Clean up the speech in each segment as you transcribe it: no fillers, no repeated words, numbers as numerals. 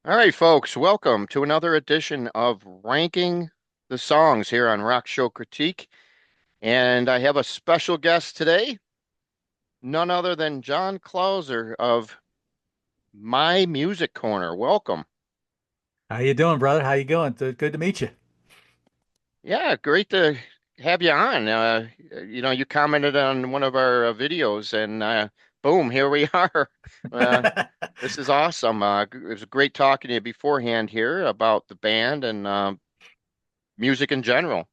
All right, folks, welcome to another edition of Ranking the Songs here on Rock Show Critique. And I have a special guest today, none other than John Clauser of My Music Corner. Welcome. How you doing, brother? How you going? Good to meet you. Yeah, great to have you on. You commented on one of our videos, and boom, here we are. Uh, this is awesome. It was great talking to you beforehand here about the band and music in general.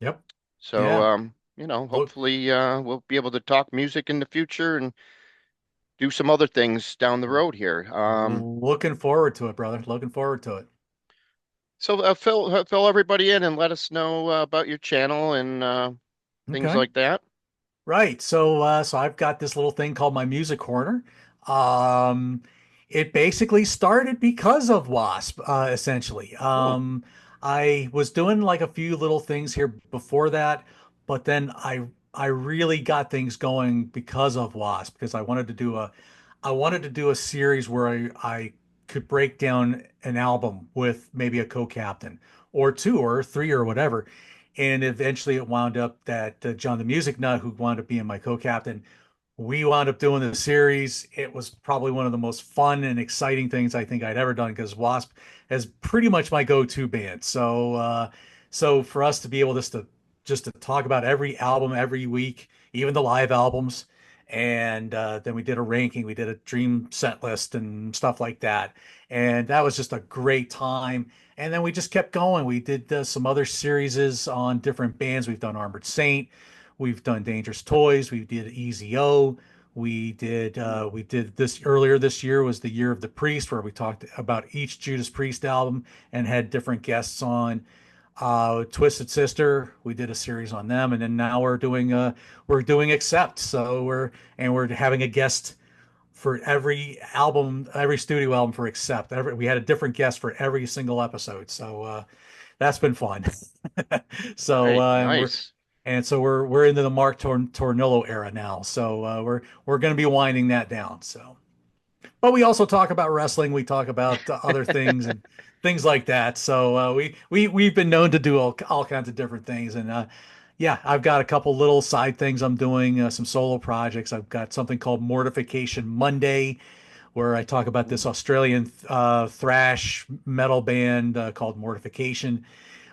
Yep. So, Yeah. Look, hopefully, we'll be able to talk music in the future and do some other things down the road here. looking forward to it, brother. Looking forward to it. Fill everybody in and let us know about your channel and things Okay. like that. Right. So I've got this little thing called my music corner. Um, it basically started because of W.A.S.P, essentially. Cool. I was doing like a few little things here before that, but then I really got things going because of W.A.S.P because I wanted to do a series where I could break down an album with maybe a co-captain or two or three or whatever. And eventually it wound up that John the Music Nut, who wound up being my co-captain, we wound up doing the series. It was probably one of the most fun and exciting things I think I'd ever done because W.A.S.P is pretty much my go-to band. So for us to be able just to talk about every album every week, even the live albums, and then we did a ranking, we did a dream set list and stuff like that, and that was just a great time. And then we just kept going. We did some other series on different bands. We've done Armored Saint. We've done Dangerous Toys. We did Easy O. We did this earlier this year was the year of the Priest, where we talked about each Judas Priest album and had different guests on. Twisted Sister, we did a series on them, and then now we're doing Accept. So we're having a guest for every album, every studio album for Accept. We had a different guest for every single episode. So that's been fun. All so right, uh, and we're nice. and so we're into the Mark Tornillo era now. So we're going to be winding that down. So, but we also talk about wrestling. We talk about other things and things like that. So we've been known to do all kinds of different things. And yeah, I've got a couple little side things I'm doing, some solo projects. I've got something called Mortification Monday, where I talk about this Australian thrash metal band called Mortification.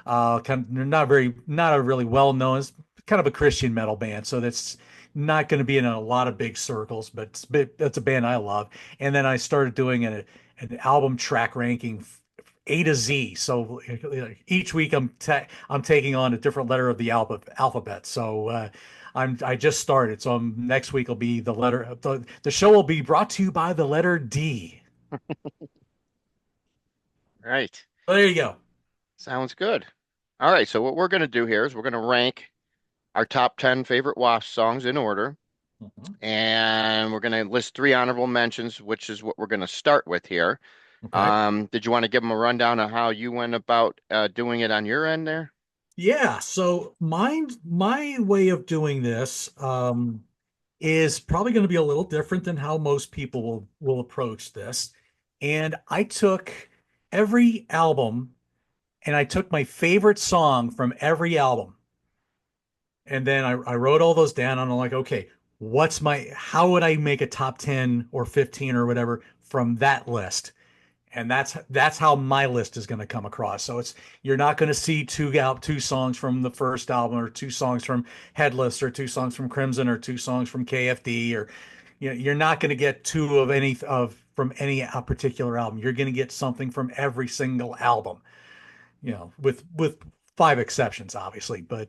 They're not a really well known. It's kind of a Christian metal band, so that's not going to be in a lot of big circles, but that's a band I love. And then I started doing an album track ranking A to Z. So each week I'm taking on a different letter of the alphabet. I just started. So next week will be the show will be brought to you by the letter D. Right. So there you go. Sounds good. All right, so what we're going to do here is we're going to rank our top 10 favorite W.A.S.P songs in order, Mhm. and we're going to list three honorable mentions, which is what we're going to start with here. Okay. Did you want to give them a rundown of how you went about doing it on your end there? Yeah, so my way of doing this is probably going to be a little different than how most people will approach this. And I took every album and I took my favorite song from every album. And then I wrote all those down and I'm like, okay, how would I make a top 10 or 15 or whatever from that list? And that's how my list is going to come across. So it's you're not going to see two songs from the first album or two songs from Headless or two songs from Crimson or two songs from KFD or you're not going to get two of any of from any particular album. You're going to get something from every single album. With five exceptions, obviously, but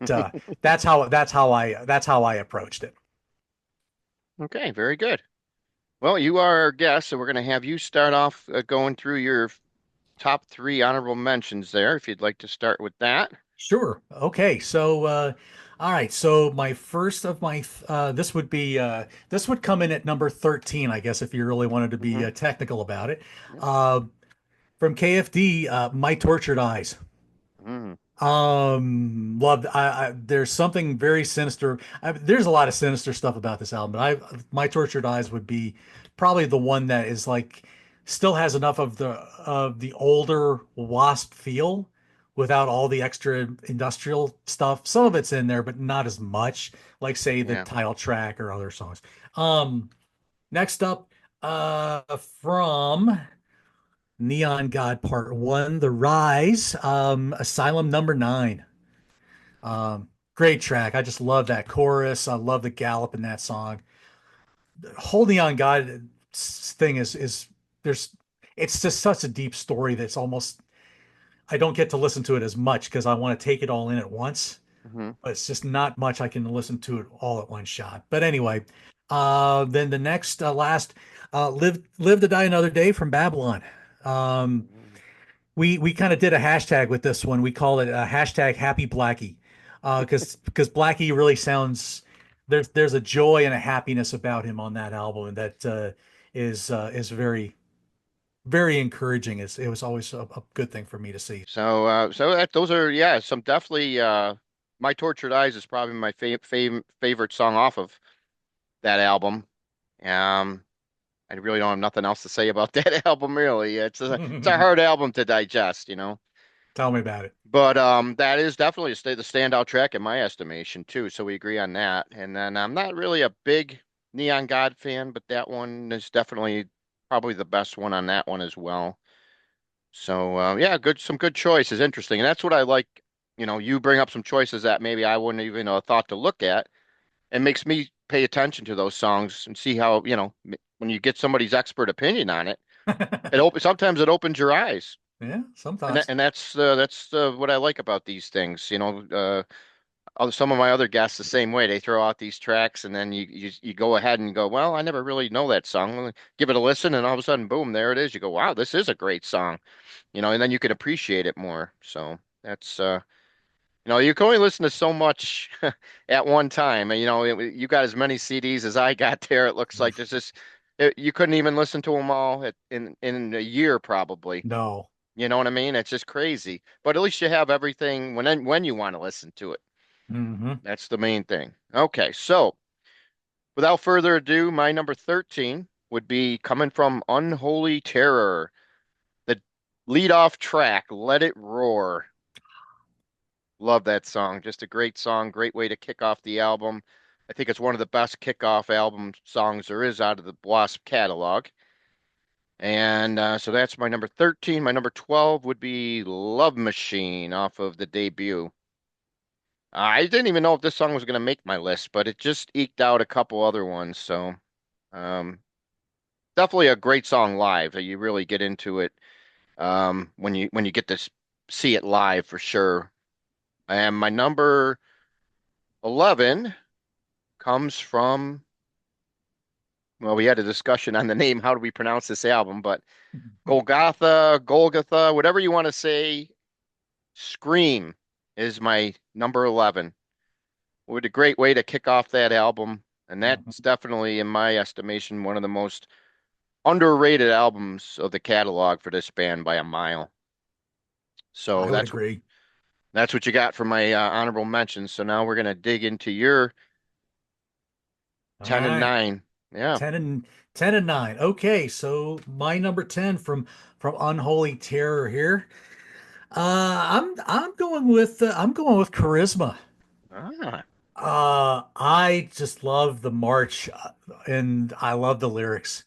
that's how I approached it. Okay, very good. Well, you are our guest, so we're going to have you start off going through your top three honorable mentions there, if you'd like to start with that. Sure. Okay. All right. So my first of my this would come in at number 13, I guess, if you really wanted to be Hmm. technical about it. Uh, from KFD, My Tortured Eyes. Mm. Loved. There's something very sinister. There's a lot of sinister stuff about this album, but My Tortured Eyes would be probably the one that is like still has enough of the older Wasp feel without all the extra industrial stuff. Some of it's in there, but not as much, like say the Yeah. title track or other songs. Um, Next up, from Neon God Part One, The Rise, Asylum Number Nine. Great track. I just love that chorus. I love the gallop in that song. Whole Neon God thing is there's it's just such a deep story that's almost I don't get to listen to it as much because I want to take it all in at once. Hmm. But it's just not much I can listen to it all at one shot. But anyway, then the next last Live to Die Another Day from Babylon. Um, we kind of did a hashtag with this one. We call it a hashtag Happy Blackie, because Blackie really sounds there's a joy and a happiness about him on that album, and that is very encouraging. It was always a good thing for me to see. So that those are, yeah, some definitely. My Tortured Eyes is probably my favorite song off of that album. Um, I really don't have nothing else to say about that album. Really, it's a hard album to digest, you know. Tell me about it. But that is definitely the standout track in my estimation too. So we agree on that. And then I'm not really a big Neon God fan, but that one is definitely probably the best one on that one as well. So yeah, some good choices. Interesting, and that's what I like. You know, you bring up some choices that maybe I wouldn't even thought to look at. It makes me pay attention to those songs and see how, when you get somebody's expert opinion on it, sometimes it opens your eyes. Yeah, And sometimes. that's what I like about these things. Some of my other guests the same way. They throw out these tracks, and then you go ahead and go, well, I never really know that song. Well, give it a listen, and all of a sudden, boom, there it is. You go, wow, this is a great song. And then you can appreciate it more. So that's you can only listen to so much at one time. And you got as many CDs as I got there. It looks like there's just you couldn't even listen to them all in a year probably. No. You know what I mean? It's just crazy. But at least you have everything when you want to listen to it. Hmm. That's the main thing. Okay, so without further ado, my number 13 would be coming from Unholy Terror. The lead off track, Let It Roar. Love that song. Just a great song, great way to kick off the album. I think it's one of the best kickoff album songs there is out of the W.A.S.P catalog. And so that's my number 13. My number 12 would be Love Machine off of the debut. I didn't even know if this song was going to make my list, but it just eked out a couple other ones. So um, definitely a great song live. You really get into it when you get to see it live for sure. And my number 11 comes from, well, we had a discussion on the name. How do we pronounce this album? But Golgotha, whatever you want to say, Scream is my number 11. What a great way to kick off that album. And that's definitely, in my estimation, one of the most underrated albums of the catalog for this band by a mile. So I would that's agree. that's what you got for my honorable mentions. So now we're gonna dig into your All 10 and right. 9. Yeah. 10 and 9. Okay, so my number 10 from Unholy Terror here. I'm going with Charisma. Ah. I just love the march, and I love the lyrics,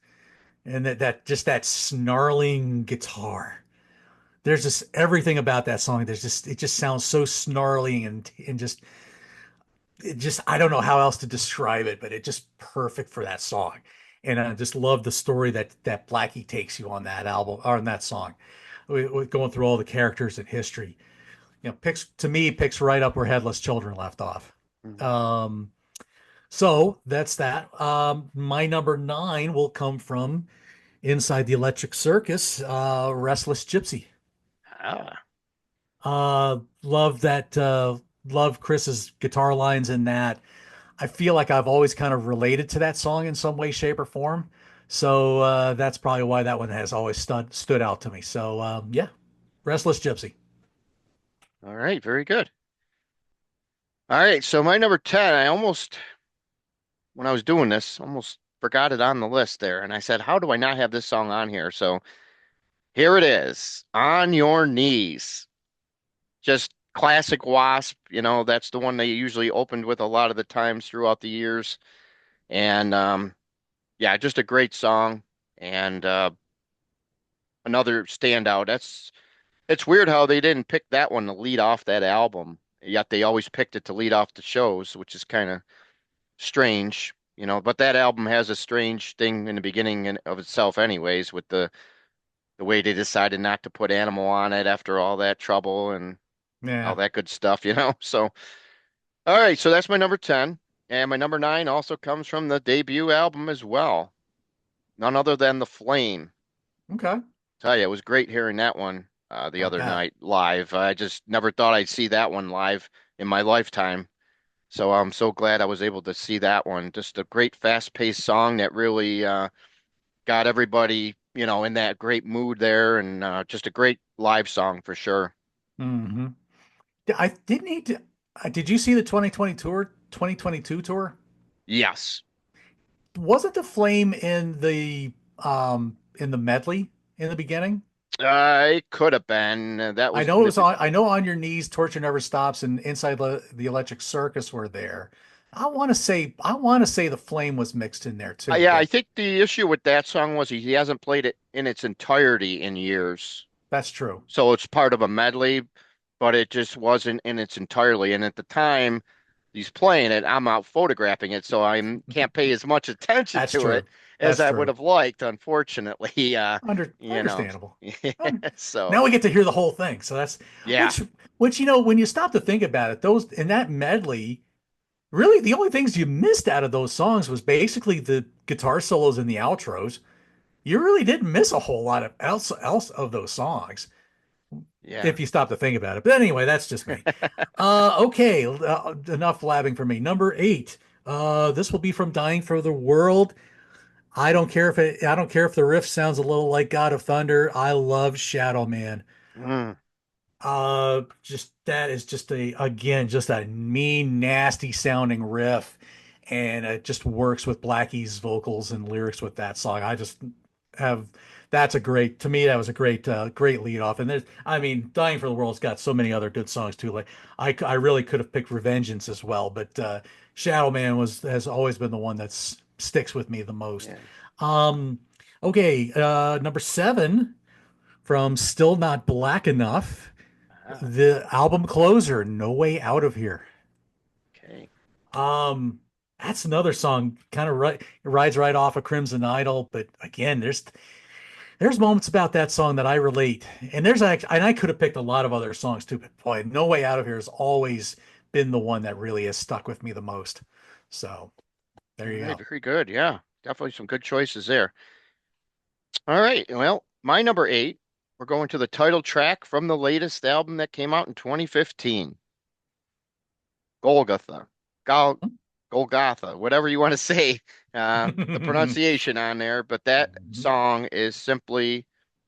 and that just that snarling guitar. There's just everything about that song. It just sounds so snarling and just it just I don't know how else to describe it, but it's just perfect for that song. And I just love the story that Blackie takes you on that album or on that song, with going through all the characters and history. Picks right up where Headless Children left off. Mhm. Um, so that's that. My number 9 will come from Inside the Electric Circus, Restless Gypsy. Ah. Love that. Love Chris's guitar lines in that. I feel like I've always kind of related to that song in some way, shape, or form. So that's probably why that one has always stood out to me. So yeah, Restless Gypsy. All right, very good. All right, so my number 10, when I was doing this, almost forgot it on the list there. And I said, how do I not have this song on here? So here it is, On Your Knees. Just classic Wasp. That's the one they usually opened with a lot of the times throughout the years. And yeah, just a great song. And another standout. It's weird how they didn't pick that one to lead off that album, yet they always picked it to lead off the shows, which is kind of strange, but that album has a strange thing in the beginning of itself anyways, with the way they decided not to put Animal on it after all that trouble and all Yeah. that good stuff. So, all right, so that's my number 10. And my number 9 also comes from the debut album as well. None other than The Flame. Okay. Tell you, it was great hearing that one the I other bet. night live. I just never thought I'd see that one live in my lifetime. So I'm so glad I was able to see that one. Just a great fast-paced song that really got everybody, in that great mood there, and just a great live song for sure. Hmm. I didn't need to. Did you see the 2022 tour? Yes. Wasn't the flame in the medley in the beginning? It could have been. That I was know it was on. I know On Your Knees, Torture Never Stops, and Inside the Electric Circus were there. I want to say the flame was mixed in there too, yeah, I but think the issue with that song was he hasn't played it in its entirety in years. that's true. So it's part of a medley, but it just wasn't in its entirely. And at the time he's playing it, I'm out photographing it, so I can't pay as much attention That's to it true. as That's I would true. have liked, unfortunately. You know, Understandable. Un- so Now we get to hear the whole thing. So that's yeah, which when you stop to think about it, those in that medley, really the only things you missed out of those songs was basically the guitar solos and the outros. You really didn't miss a whole lot of else of those songs yeah. if you stop to think about it. But anyway, that's just me. Okay, enough blabbing for me. Number 8. This will be from Dying for the World. I don't care if the riff sounds a little like God of Thunder. I love Shadow Man. Mm, Just that is just just a mean, nasty sounding riff, and it just works with Blackie's vocals and lyrics with that song. I just have that's a great to me. That was a great lead off. And I mean, Dying for the World's got so many other good songs too. Like I really could have picked Revengeance as well, but Shadow Man has always been the one that sticks with me the most. yeah. Um, okay, number 7 from Still Not Black Enough. Ah, The album closer, No Way Out of Here. okay. Um, that's another song kind of rides right off of Crimson Idol, but again, there's moments about that song that I relate. And I could have picked a lot of other songs too, but boy, No Way Out of Here has always been the one that really has stuck with me the most. So All there you right, go. very good. Yeah, definitely some good choices there. All right, well, my number 8, we're going to the title track from the latest album that came out in 2015, Golgotha. Gol Golgotha, whatever you want to say, the pronunciation on there, but that song is simply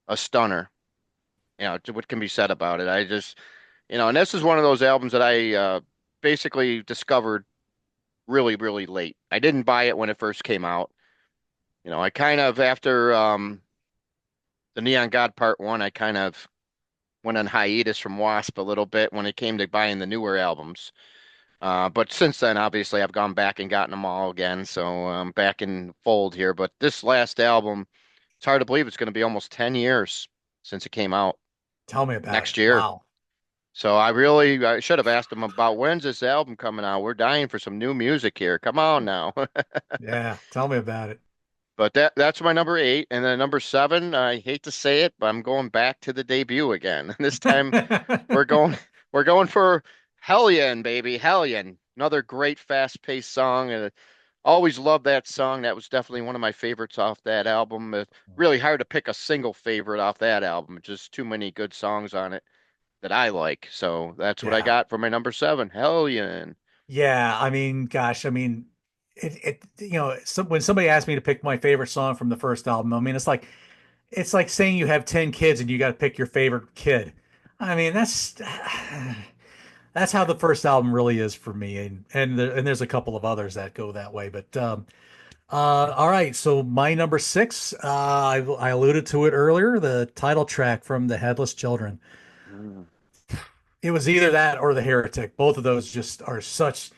a stunner. What can be said about it? I just, and this is one of those albums that I basically discovered really, really late. I didn't buy it when it first came out. I kind of, after the Neon God Part 1, I kind of went on hiatus from W.A.S.P. a little bit when it came to buying the newer albums. But since then, obviously, I've gone back and gotten them all again. So I'm back in fold here. But this last album, it's hard to believe it's going to be almost 10 years since it came out Tell me about it. next year. Wow. So I should have asked them about when's this album coming out. We're dying for some new music here. Come on now. Yeah, tell me about it. But that's my number 8. And then number 7, I hate to say it, but I'm going back to the debut again. This time we're going we're going for Hellion, baby. Hellion. Another great fast-paced song. And always loved that song. That was definitely one of my favorites off that album. Really hard to pick a single favorite off that album. Just too many good songs on it that I like. So that's what I Yeah. got for my number 7, Hellion. Yeah, I mean, gosh, I mean, when somebody asks me to pick my favorite song from the first album, I mean, it's like saying you have 10 kids and you got to pick your favorite kid. I mean, that's how the first album really is for me, and there's a couple of others that go that way, but All right, so my number six, I alluded to it earlier, the title track from the Headless Children. Mm, It was either that or the Heretic. Both of those just are such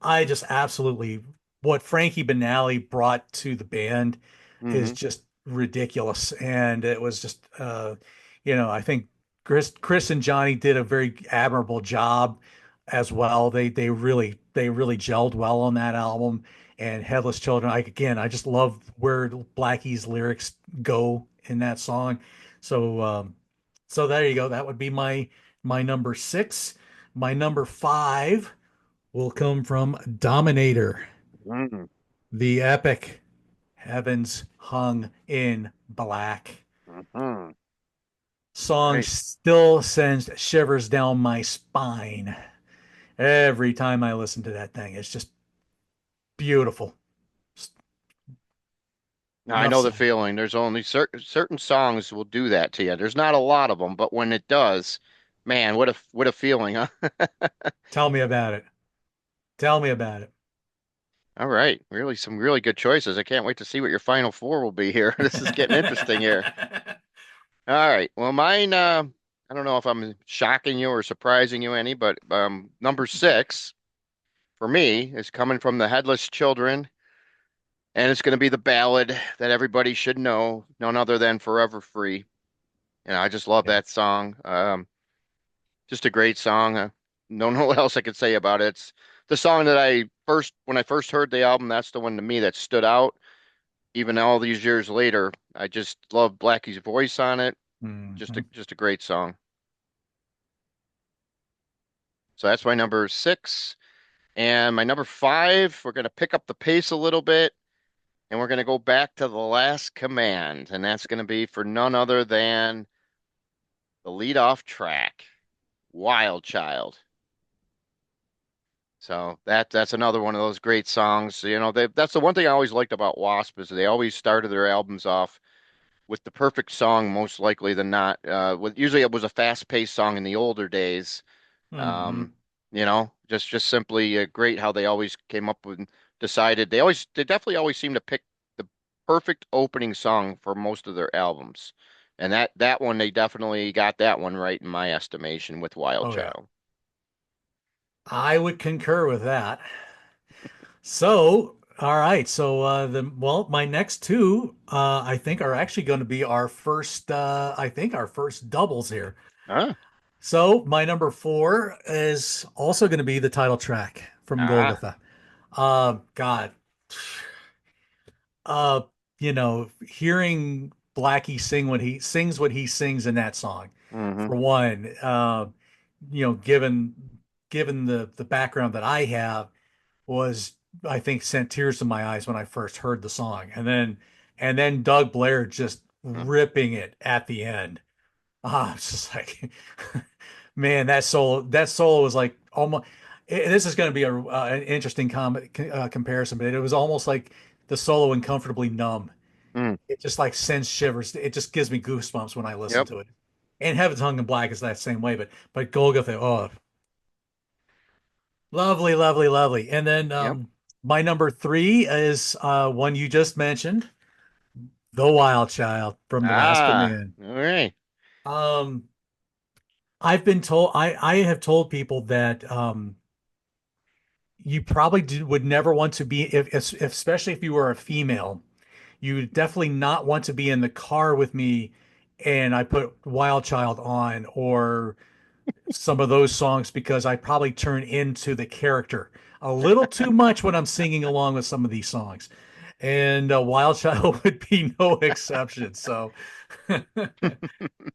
I just absolutely what Frankie Banali brought to the band is hmm just ridiculous. And it was just I think Chris and Johnny did a very admirable job as well. They really gelled well on that album. And Headless Children, I just love where Blackie's lyrics go in that song. So there you go. That would be my number six. My number five will come from Dominator, mm, the epic Heavens Hung in Black. hmm Song Right. still sends shivers down my spine every time I listen to that thing. It's just beautiful. Now, I Enough know the said. feeling. There's only certain songs will do that to you. There's not a lot of them, but when it does, man, what a feeling, huh? Tell me about it. Tell me about it. All right, really some really good choices. I can't wait to see what your final four will be here. This is getting interesting here. All right, well, mine. I don't know if I'm shocking you or surprising you any, but number six for me is coming from the Headless Children, and it's going to be the ballad that everybody should know, none other than "Forever Free." And I just love Yeah. that song. Just a great song. Don't know what else I could say about it. It's the song that when I first heard the album, that's the one to me that stood out. Even all these years later, I just love Blackie's voice on it. Mhm. Just a great song. So that's my number six. And my number five, we're going to pick up the pace a little bit and we're going to go back to the last command. And that's going to be for none other than the lead off track, Wild Child. So that's another one of those great songs. That's the one thing I always liked about Wasp is they always started their albums off with the perfect song, most likely than not. Usually it was a fast-paced song in the older days. Mhm. Um, just simply great how they always came up with decided they definitely always seem to pick the perfect opening song for most of their albums. And that one they definitely got that one right in my estimation with Wild Oh yeah. Child. I would concur with that. So, all right. So, my next two, I think are actually going to be our first, I think our first doubles here. Huh? So, my number four is also going to be the title track from Ah. Golgotha. God, uh, hearing Blackie sing when he sings what he sings in that song, hmm for one, given the background that I have was I think sent tears to my eyes when I first heard the song. And then Doug Blair just ripping it at the end. It's just like man, that solo was like almost this is going to be an interesting comparison, but it was almost like the solo in Comfortably Numb. Mm. It just like sends shivers. It just gives me goosebumps when I listen Yep. to it. And Heaven's Hung in Black is that same way, but Golgotha, oh, lovely, lovely, lovely. And then Yep. my number three is one you just mentioned, The Wild Child from The Last Ah. Command. All right. Um, I have told people that you probably would never want to be, if especially if you were a female, you would definitely not want to be in the car with me and I put Wild Child on or some of those songs because I probably turn into the character a little too much when I'm singing along with some of these songs. And Wild Child would be no exception. So,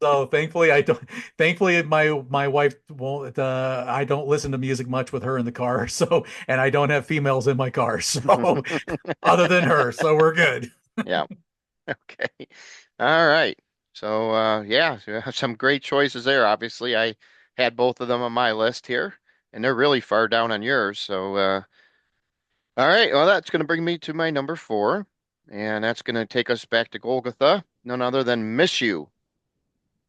so thankfully I don't. Thankfully my wife won't. I don't listen to music much with her in the car. So, and I don't have females in my car. So, other than her, so we're good. Yeah. Okay. All right. So yeah, so some great choices there. Obviously, I had both of them on my list here, and they're really far down on yours. So all right, well that's going to bring me to my number four, and that's going to take us back to Golgotha, none other than "Miss You,"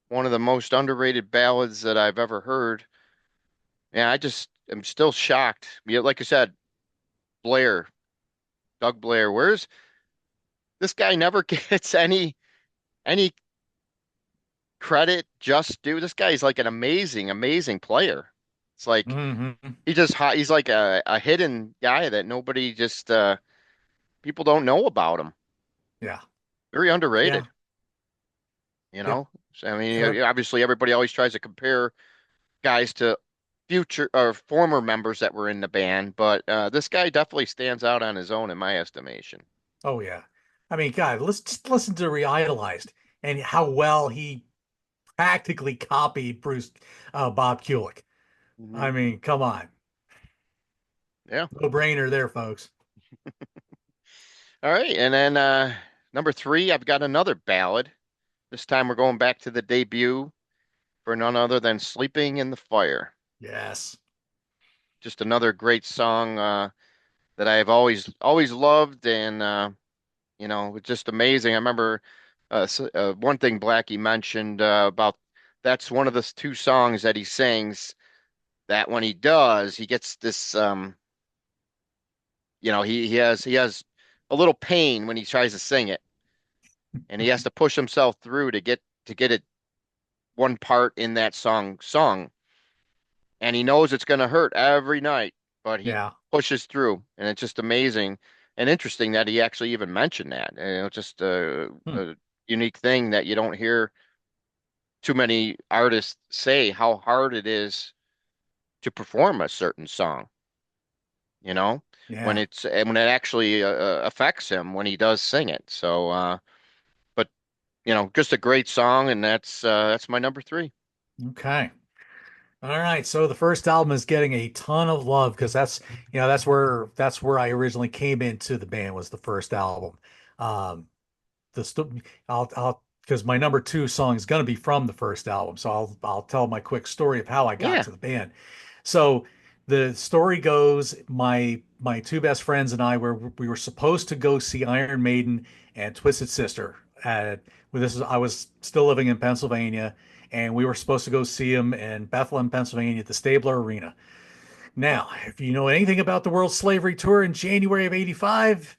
one of the most underrated ballads that I've ever heard. Yeah, I just am still shocked. Yeah, like I said, Blair. Doug Blair. Where's this guy never gets any credit just due. This guy's like an amazing, amazing player. It's like Hmm. he's like a hidden guy that nobody just people don't know about him. Yeah. Very Yeah. underrated, you Yep. know. So, I mean, Sure. obviously everybody always tries to compare guys to future or former members that were in the band, but this guy definitely stands out on his own in my estimation. Oh yeah. I mean, God, let's just listen to Reidolized and how well he practically copied Bob Kulick. Hmm. I mean, come on. Yeah. No brainer there, folks. All right, and then number three, I've got another ballad. This time we're going back to the debut for none other than Sleeping in the Fire. Yes. Just another great song that I've always loved, and it's just amazing. I remember one thing Blackie mentioned about that's one of the two songs that he sings that when he does, he gets this he has a little pain when he tries to sing it, and he has to push himself through to get it one part in that song sung, and he knows it's going to hurt every night, but he Yeah. pushes through, and it's just amazing and interesting that he actually even mentioned that. And, just Hmm. a unique thing that you don't hear too many artists say how hard it is to perform a certain song, you know, Yeah. when it actually affects him when he does sing it. So, but just a great song, and that's my number three. Okay. All right. So the first album is getting a ton of love because that's where I originally came into the band was the first album. Um, the st I'll because my number two song is going to be from the first album. So I'll tell my quick story of how I got Yeah. to the band. So the story goes, my two best friends and I we were supposed to go see Iron Maiden and Twisted Sister at well, this is I was still living in Pennsylvania, and we were supposed to go see them in Bethlehem, Pennsylvania at the Stabler Arena. Now, if you know anything about the World Slavery Tour in January of '85,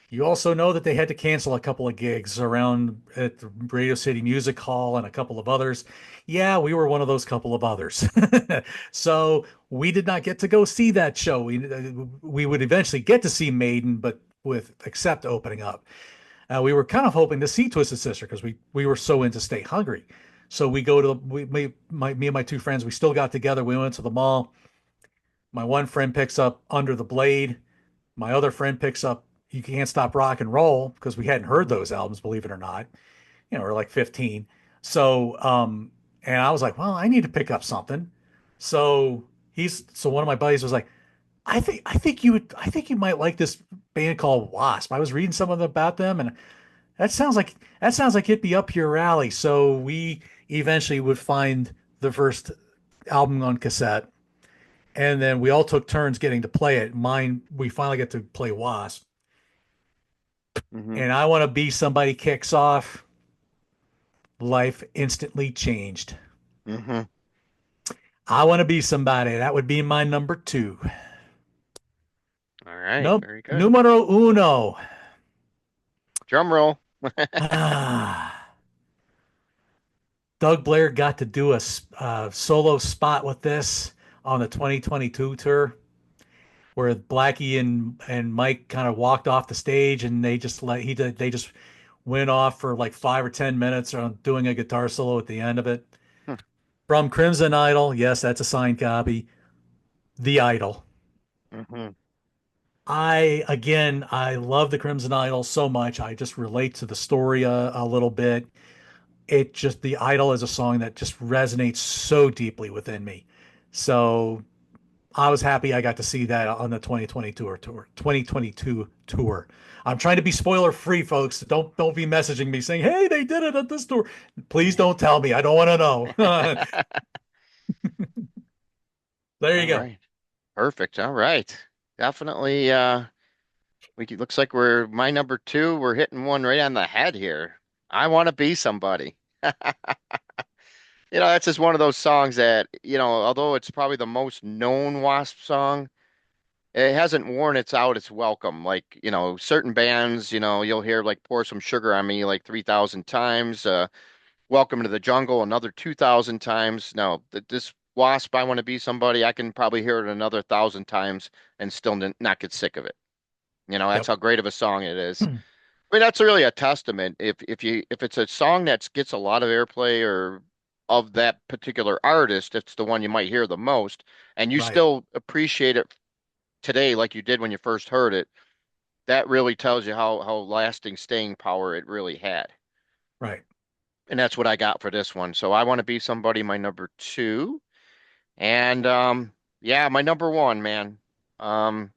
you also know that they had to cancel a couple of gigs around at the Radio City Music Hall and a couple of others. Yeah, we were one of those couple of others. So we did not get to go see that show. We would eventually get to see Maiden, but with Accept opening up. We were kind of hoping to see Twisted Sister because we were so into Stay Hungry. So we go to me and my two friends. We still got together. We went to the mall. My one friend picks up Under the Blade. My other friend picks up You Can't Stop Rock and Roll because we hadn't heard those albums, believe it or not. We're like 15. So, and I was like, well, I need to pick up something. So one of my buddies was like, I think you might like this band called W.A.S.P. I was reading something about them, and that sounds like it'd be up your alley. So we eventually would find the first album on cassette, and then we all took turns getting to play it. Mine, we finally get to play Wasp, Hmm. and I Want to Be Somebody kicks off. Life instantly changed. Hmm. I Want to Be Somebody. That would be my number two. All right, Nope. very good. Numero uno. Drum roll. Ah, Doug Blair got to do a solo spot with this on the 2022 tour, where Blackie and Mike kind of walked off the stage, and they just went off for like 5 or 10 minutes on doing a guitar solo at the end of it. From Crimson Idol, yes, that's a signed copy. The Idol. Hmm. I love the Crimson Idol so much. I just relate to the story a little bit. The Idol is a song that just resonates so deeply within me. So I was happy I got to see that on the 2022 tour. I'm trying to be spoiler free, folks. Don't be messaging me saying, "Hey, they did it at this tour." Please don't tell me. I don't want to know. There you All go. right. Perfect. All right. Definitely looks like we're my number two. We're hitting one right on the head here. I want to be somebody. That's just one of those songs that, although it's probably the most known Wasp song, it hasn't worn its out its welcome. Like, certain bands, you'll hear like Pour Some Sugar on Me like 3,000 times. Welcome to the Jungle another 2,000 times. No, this Wasp, I Want to Be Somebody, I can probably hear it another 1,000 times and still not get sick of it. That's Yep. how great of a song it is. I mean, that's really a testament. If it's a song that gets a lot of airplay or of that particular artist, it's the one you might hear the most, and you Right. still appreciate it today like you did when you first heard it. That really tells you how lasting staying power it really had. Right. And that's what I got for this one. So I Want to Be Somebody, my number two. And yeah, my number one, man. Um,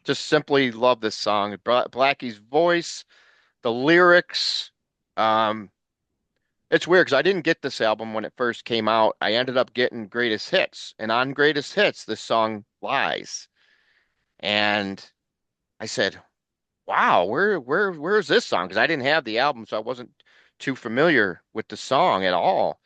just simply love this song. Blackie's voice, the lyrics. Um, it's weird because I didn't get this album when it first came out. I ended up getting Greatest Hits, and on Greatest Hits, this song lies. And I said, "Wow, where's this song?" Because I didn't have the album, so I wasn't too familiar with the song at all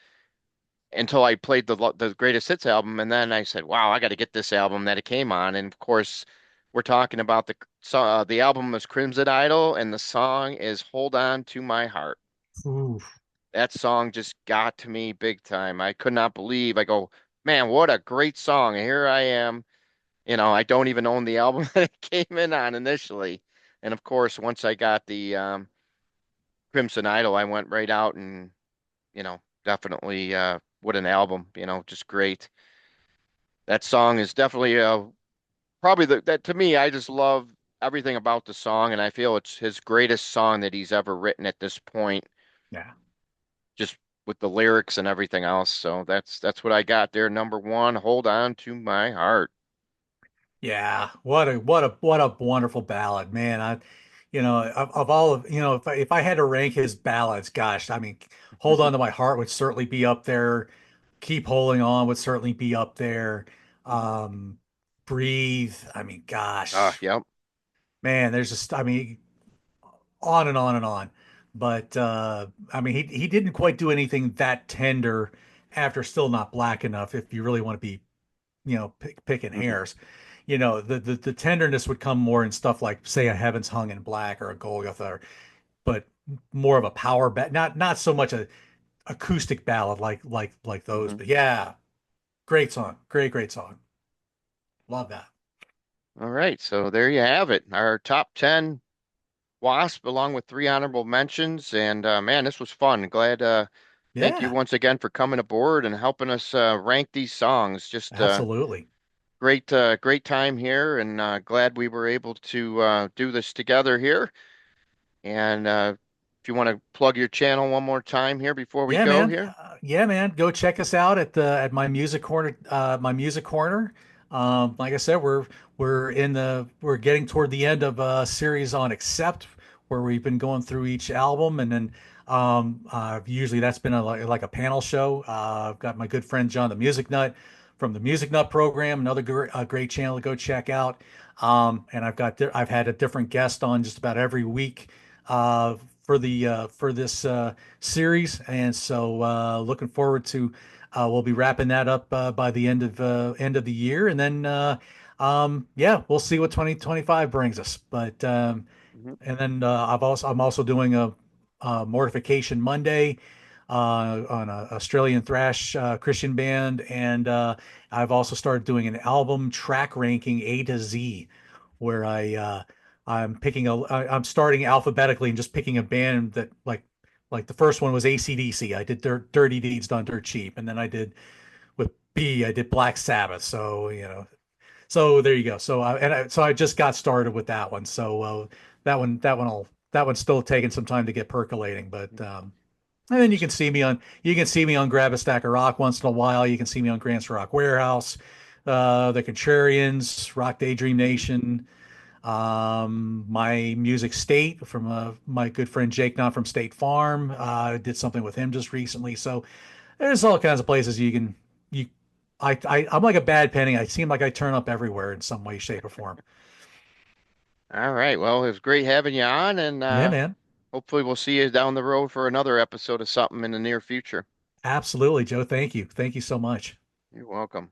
until I played the Greatest Hits album, and then I said, "Wow, I got to get this album that it came on." And of course, we're talking about the album is Crimson Idol, and the song is "Hold On to My Heart." Ooh. That song just got to me big time. I could not believe. I go, man, what a great song! And here I am. I don't even own the album that it came in on initially. And of course, once I got the Crimson Idol, I went right out and definitely what an album. Just great. That song is definitely probably that to me. I just love everything about the song, and I feel it's his greatest song that he's ever written at this point. Yeah. Just with the lyrics and everything else. So that's what I got there. Number one, Hold On to My Heart. Yeah, what a wonderful ballad, man. Of all of if I had to rank his ballads, gosh, I mean, Hold On to My Heart would certainly be up there. Keep Holding On would certainly be up there. Um, Breathe, I mean, gosh, Yep. man, there's just, I mean, on and on and on. But I mean, he didn't quite do anything that tender after Still Not Black Enough. If you really want to be picking Hmm. hairs. The tenderness would come more in stuff like, say, a Heavens Hung in Black or a Golgotha, but more of a power not so much a acoustic ballad like those. Hmm. But yeah, great song, great song. Love that. All right. So there you have it. Our top 10 Wasp, along with three honorable mentions. And man, this was fun. Glad. Thank you Yeah, once again for coming aboard and helping us rank these songs. Just absolutely. great time here, and glad we were able to do this together here. And if you want to plug your channel one more time here before we Yeah, go man. here. Yeah, man. Go check us out at my music corner. My music corner. Like I said, we're getting toward the end of a series on Accept, where we've been going through each album, and then usually that's been like a panel show. I've got my good friend John the Music Nut from the Music Nut program, another great channel to go check out. And I've had a different guest on just about every week uh, for this series, and so looking forward to we'll be wrapping that up by the end of the year, and then yeah, we'll see what 2025 brings us. But Mhm. and then I'm also doing a Mortification Monday on a Australian thrash Christian band, and I've also started doing an album track ranking A to Z, where I'm starting alphabetically and just picking a band that like the first one was AC/DC. I did Dirty Deeds Done Dirt Cheap, and then I did with B, I did Black Sabbath. So so there you go. So I just got started with that one. So that one's still taking some time to get percolating, but and then you can see me on Grab a Stack of Rock once in a while. You can see me on Grant's Rock Warehouse, the Contrarians, Rock Daydream Nation, my music state from my good friend Jake, not from State Farm. Did something with him just recently. So there's all kinds of places you I'm like a bad penny. I seem like I turn up everywhere in some way, shape, or form. All right. Well, it was great having you on, and Yeah, man. hopefully we'll see you down the road for another episode of something in the near future. Absolutely, Joe. Thank you. Thank you so much. You're welcome.